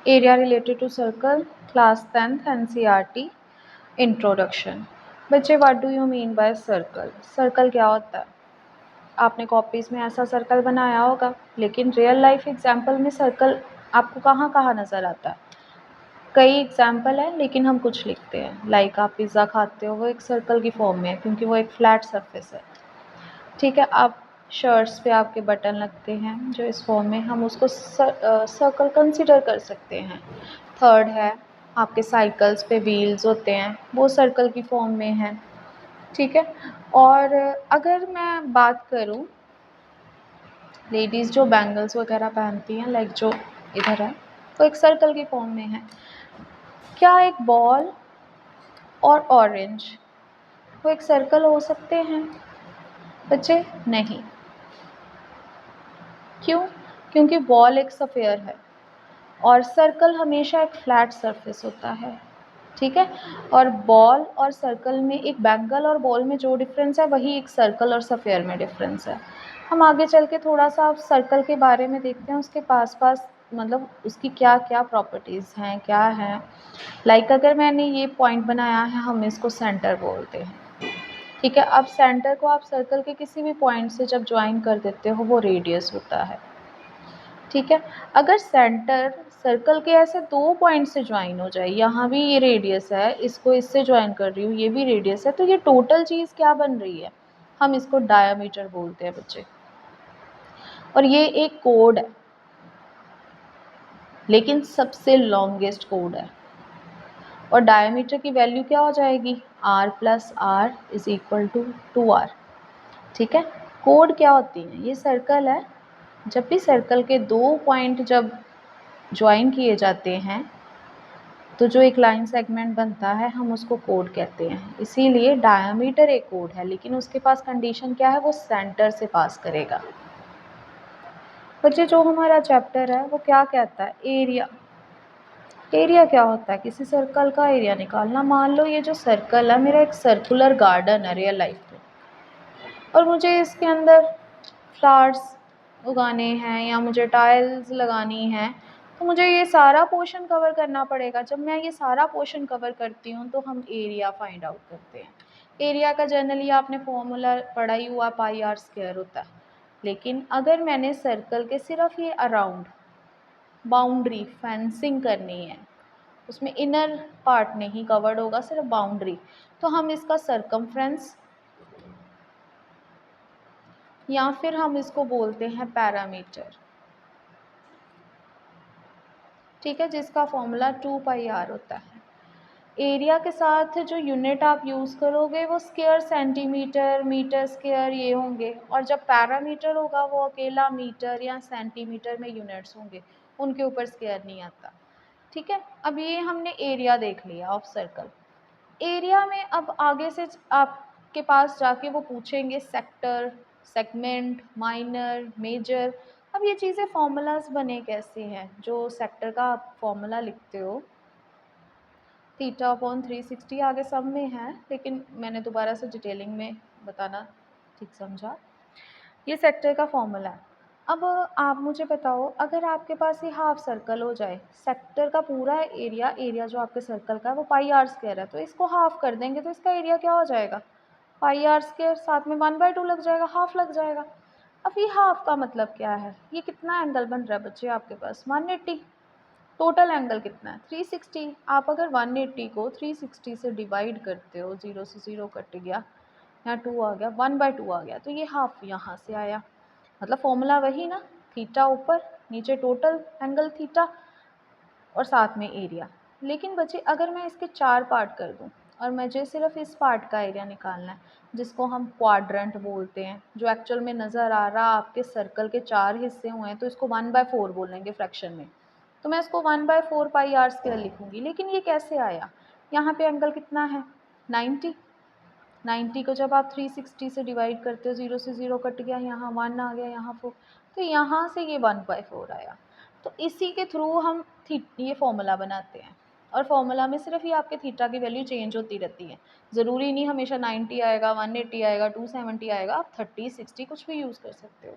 Area related to circle, class 10th NCERT, introduction. बच्चे, what do you mean by circle? Circle क्या होता है? आपने कॉपीज़ में ऐसा सर्कल बनाया होगा, लेकिन रियल लाइफ एग्जाम्पल में सर्कल आपको कहाँ कहाँ नज़र आता है? कई एग्जाम्पल हैं, लेकिन हम कुछ लिखते हैं। लाइक आप पिज़्ज़ा खाते हो, वो एक सर्कल की फॉर्म में है क्योंकि वो एक फ्लैट सरफेस है। ठीक है, आप शर्ट्स पे आपके बटन लगते हैं जो इस फॉर्म में, हम उसको सर्कल कंसिडर कर सकते हैं। थर्ड है, आपके साइकिल्स पे व्हील्स होते हैं, वो सर्कल की फॉर्म में है। ठीक है, और अगर मैं बात करूं लेडीज़ जो बैंगल्स वगैरह पहनती हैं, लाइक जो इधर है, वो एक सर्कल की फॉर्म में है। क्या एक बॉल और ऑरेंज वो एक सर्कल हो सकते हैं बच्चे? नहीं। क्यों? क्योंकि बॉल एक स्फीयर है और सर्कल हमेशा एक फ्लैट सरफेस होता है। ठीक है, और बॉल और सर्कल में, एक बैंगल और बॉल में जो डिफरेंस है वही एक सर्कल और स्फीयर में डिफरेंस है। हम आगे चल के थोड़ा सा सर्कल के बारे में देखते हैं, उसके पास पास मतलब उसकी क्या क्या प्रॉपर्टीज़ हैं, क्या हैं। लाइक अगर मैंने ये पॉइंट बनाया है, हम इसको सेंटर बोलते हैं। ठीक है, अब सेंटर को आप सर्कल के किसी भी पॉइंट से जब ज्वाइन कर देते हो, वो रेडियस होता है। ठीक है, अगर सेंटर सर्कल के ऐसे 2 पॉइंट से ज्वाइन हो जाए, यहाँ भी ये रेडियस है, इसको इससे ज्वाइन कर रही हूँ, ये भी रेडियस है, तो ये टोटल चीज़ क्या बन रही है? हम इसको डायामीटर बोलते हैं बच्चे। और ये एक कोड है, लेकिन सबसे लॉन्गेस्ट कोड है। और डायामीटर की वैल्यू क्या हो जाएगी? r plus R is equal to 2r। ठीक है, कोड क्या होती है? ये सर्कल है, जब भी सर्कल के 2 पॉइंट जब ज्वाइन किए जाते हैं तो जो एक लाइन सेगमेंट बनता है, हम उसको कोड कहते हैं। इसीलिए डायामीटर एक कोड है, लेकिन उसके पास कंडीशन क्या है? वो सेंटर से पास करेगा। बच्चे, जो हमारा चैप्टर है वो क्या कहता है? एरिया। एरिया क्या होता है? किसी सर्कल का एरिया निकालना। मान लो ये जो सर्कल है मेरा एक सर्कुलर गार्डन है रियल लाइफ में, और मुझे इसके अंदर फ्लावर्स उगाने हैं या मुझे टाइल्स लगानी हैं, तो मुझे ये सारा पोर्शन कवर करना पड़ेगा। जब मैं ये सारा पोर्शन कवर करती हूँ तो हम एरिया फाइंड आउट करते हैं। एरिया का जनरली आपने फॉर्मूला पढ़ा ही हुआ, पाई आर स्क्वायर होता है। लेकिन अगर मैंने सर्कल के सिर्फ ये अराउंड बाउंड्री फेंसिंग करनी है, उसमें इनर पार्ट नहीं कवर्ड होगा, सिर्फ बाउंड्री, तो हम इसका सरकमफ्रेंस या फिर हम इसको बोलते हैं पैरामीटर। ठीक है, जिसका फॉर्मूला 2 पाई आर होता है। एरिया के साथ जो यूनिट आप यूज़ करोगे वो स्क्वायर, सेंटीमीटर, मीटर स्क्वायर ये होंगे, और जब पैरामीटर होगा वो अकेला मीटर या सेंटीमीटर में यूनिट्स होंगे, उनके ऊपर स्क्वायर नहीं आता। ठीक है, अब ये हमने एरिया देख लिया ऑफ सर्कल। एरिया में अब आगे से आपके पास जाके वो पूछेंगे सेक्टर, सेगमेंट, माइनर, मेजर। अब ये चीज़ें फॉर्मूलाज बने कैसे हैं? जो सेक्टर का आप फॉर्मूला लिखते हो थीटा अपॉन 360, आगे सब में है, लेकिन मैंने दोबारा से डिटेलिंग में बताना ठीक समझा। ये सेक्टर का फॉर्मूला है। अब आप मुझे बताओ, अगर आपके पास ये हाफ सर्कल हो जाए, सेक्टर का पूरा एरिया जो आपके सर्कल का है वो पाई आर स्क्वायर है, तो इसको हाफ कर देंगे तो इसका एरिया क्या हो जाएगा? पाई आर स्क्वायर, साथ में 1/2 लग जाएगा, हाफ लग जाएगा। अब ये हाफ का मतलब क्या है? ये कितना एंगल बन रहा है बच्चे आपके पास? 180। टोटल एंगल कितना है? 360। आप अगर 180 को 360 से डिवाइड करते हो, 0 से 0 कट गया, यहाँ 2 आ गया, 1/2 आ गया, तो ये हाफ यहाँ से आया। मतलब फॉर्मूला वही ना, थीटा ऊपर, नीचे टोटल एंगल थीटा और साथ में एरिया। लेकिन बच्चे, अगर मैं इसके 4 पार्ट कर दूं और मुझे सिर्फ इस पार्ट का एरिया निकालना है, जिसको हम क्वाड्रेंट बोलते हैं, जो एक्चुअल में नज़र आ रहा आपके सर्कल के 4 हिस्से हुए हैं, तो इसको 1/4 बोलेंगे फ्रैक्शन में, तो मैं इसको 1/4 पाई आर स्क्वायर लिखूंगी। लेकिन ये कैसे आया? यहाँ पे एंगल कितना है? 90। 90 को जब आप 360 से डिवाइड करते हो, 0 से 0 कट गया, यहाँ 1 आ गया, यहाँ 4, तो यहाँ से ये 1/4 आया। तो इसी के थ्रू हम ये फॉर्मूला बनाते हैं, और फॉर्मूला में सिर्फ ये आपके थीटा की वैल्यू चेंज होती रहती है। ज़रूरी नहीं हमेशा 90 आएगा, 180 आएगा, 270 आएगा, आप 30, 60 कुछ भी यूज़ कर सकते हो।